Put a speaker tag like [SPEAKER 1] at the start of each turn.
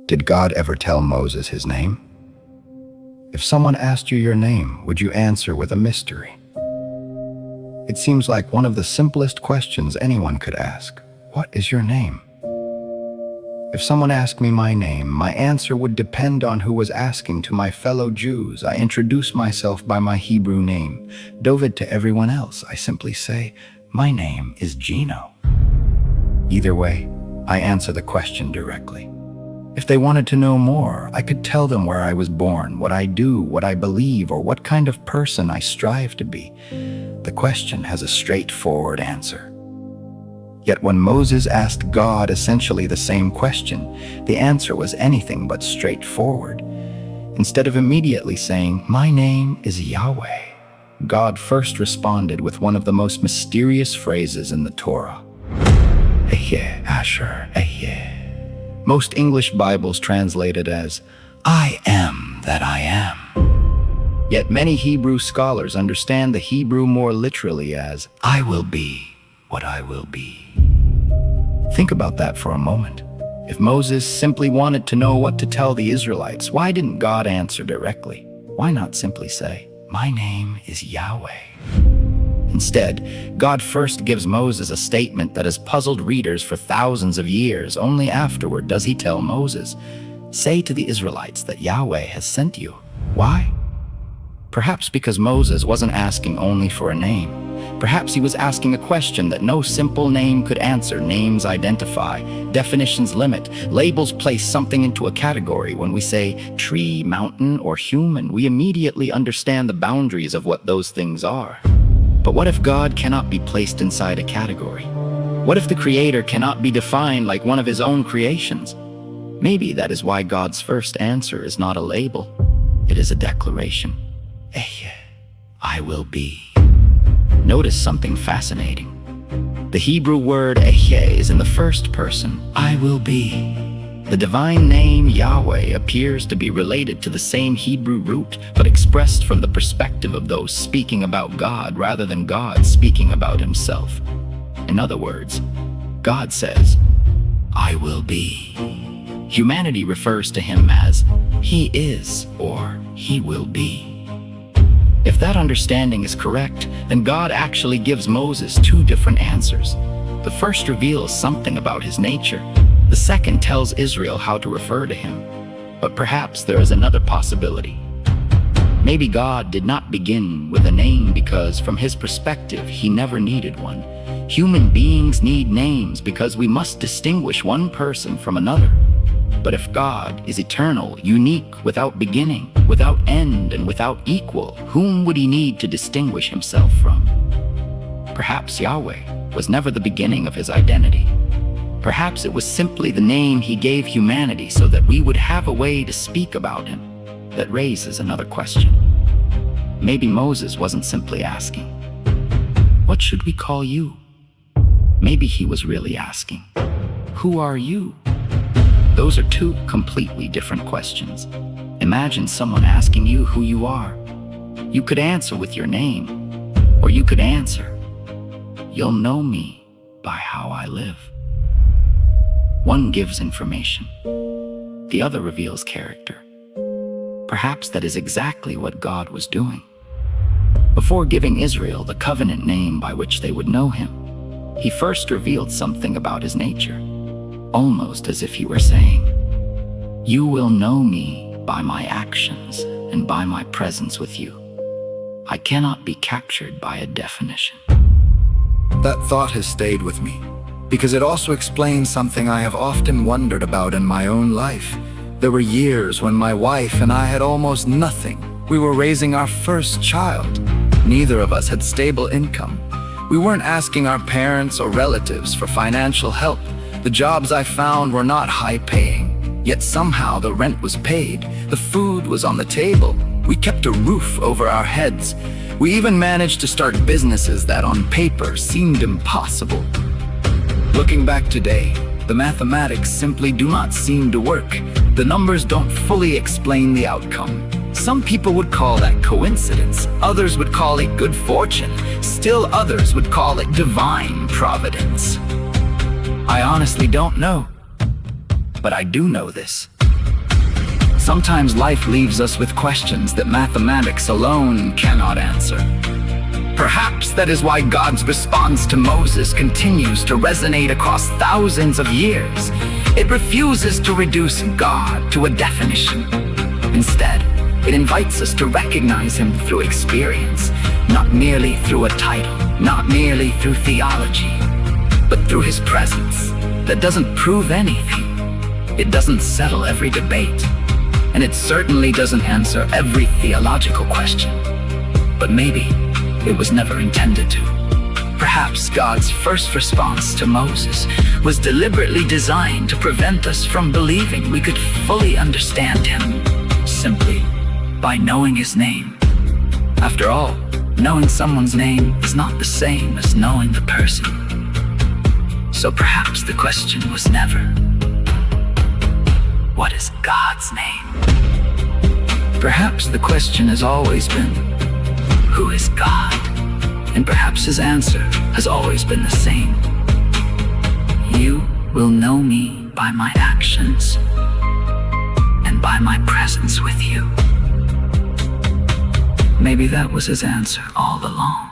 [SPEAKER 1] Did God ever tell Moses his name? If someone asked you your name, would you answer with a mystery? It seems like one of the simplest questions anyone could ask. What is your name? If someone asked me my name, my answer would depend on who was asking. To my fellow Jews, I introduce myself by my Hebrew name. David. To everyone else, I simply say, my name is Gino. Either way, I answer the question directly. If they wanted to know more, I could tell them where I was born, what I do, what I believe, or what kind of person I strive to be. The question has a straightforward answer. Yet when Moses asked God essentially the same question, the answer was anything but straightforward. Instead of immediately saying, my name is Yahweh, God first responded with one of the most mysterious phrases in the Torah. Ehyeh, Asher, Ehyeh. Most English Bibles translate it as, I am that I am. Yet many Hebrew scholars understand the Hebrew more literally as, I will be what I will be. Think about that for a moment. If Moses simply wanted to know what to tell the Israelites, why didn't God answer directly? Why not simply say, my name is Yahweh? Instead, God first gives Moses a statement that has puzzled readers for thousands of years. Only afterward does he tell Moses, say to the Israelites that Yahweh has sent you. Why? Perhaps because Moses wasn't asking only for a name. Perhaps he was asking a question that no simple name could answer. Names identify, definitions limit, labels place something into a category. When we say tree, mountain, or human, we immediately understand the boundaries of what those things are. But what if God cannot be placed inside a category? What if the Creator cannot be defined like one of his own creations? Maybe that is why God's first answer is not a label. It is a declaration. Ehyeh, I will be. Notice something fascinating. The Hebrew word Ehyeh is in the first person, I will be. The divine name Yahweh appears to be related to the same Hebrew root, but expressed from the perspective of those speaking about God rather than God speaking about himself. In other words, God says, I will be. Humanity refers to him as he is or he will be. If that understanding is correct, then God actually gives Moses two different answers. The first reveals something about his nature. The second tells Israel how to refer to him. But perhaps there is another possibility. Maybe God did not begin with a name because, from his perspective, he never needed one. Human beings need names because we must distinguish one person from another. But if God is eternal, unique, without beginning, without end, and without equal, whom would he need to distinguish himself from? Perhaps Yahweh was never the beginning of his identity. Perhaps it was simply the name he gave humanity so that we would have a way to speak about him. That raises another question. Maybe Moses wasn't simply asking, what should we call you? Maybe he was really asking, who are you? Those are two completely different questions. Imagine someone asking you who you are. You could answer with your name, or you could answer, you'll know me by how I live. One gives information, the other reveals character. Perhaps that is exactly what God was doing. Before giving Israel the covenant name by which they would know him, he first revealed something about his nature, almost as if he were saying, you will know me by my actions and by my presence with you. I cannot be captured by a definition.
[SPEAKER 2] That thought has stayed with me, because it also explains something I have often wondered about in my own life. There were years when my wife and I had almost nothing. We were raising our first child. Neither of us had stable income. We weren't asking our parents or relatives for financial help. The jobs I found were not high-paying, yet somehow the rent was paid, the food was on the table. We kept a roof over our heads. We even managed to start businesses that on paper seemed impossible. Looking back today, the mathematics simply do not seem to work. The numbers don't fully explain the outcome. Some people would call that coincidence, others would call it good fortune, still others would call it divine providence. I honestly don't know, but I do know this. Sometimes life leaves us with questions that mathematics alone cannot answer. Perhaps that is why God's response to Moses continues to resonate across thousands of years. It refuses to reduce God to a definition. Instead, it invites us to recognize him through experience, not merely through a title, not merely through theology, but through his presence that doesn't prove anything. It doesn't settle every debate, and it certainly doesn't answer every theological question. But maybe it was never intended to. Perhaps God's first response to Moses was deliberately designed to prevent us from believing we could fully understand him simply by knowing his name. After all, knowing someone's name is not the same as knowing the person. So perhaps the question was never, what is God's name? Perhaps the question has always been, who is God? And perhaps his answer has always been the same. You will know me by my actions and by my presence with you. Maybe that was his answer all along.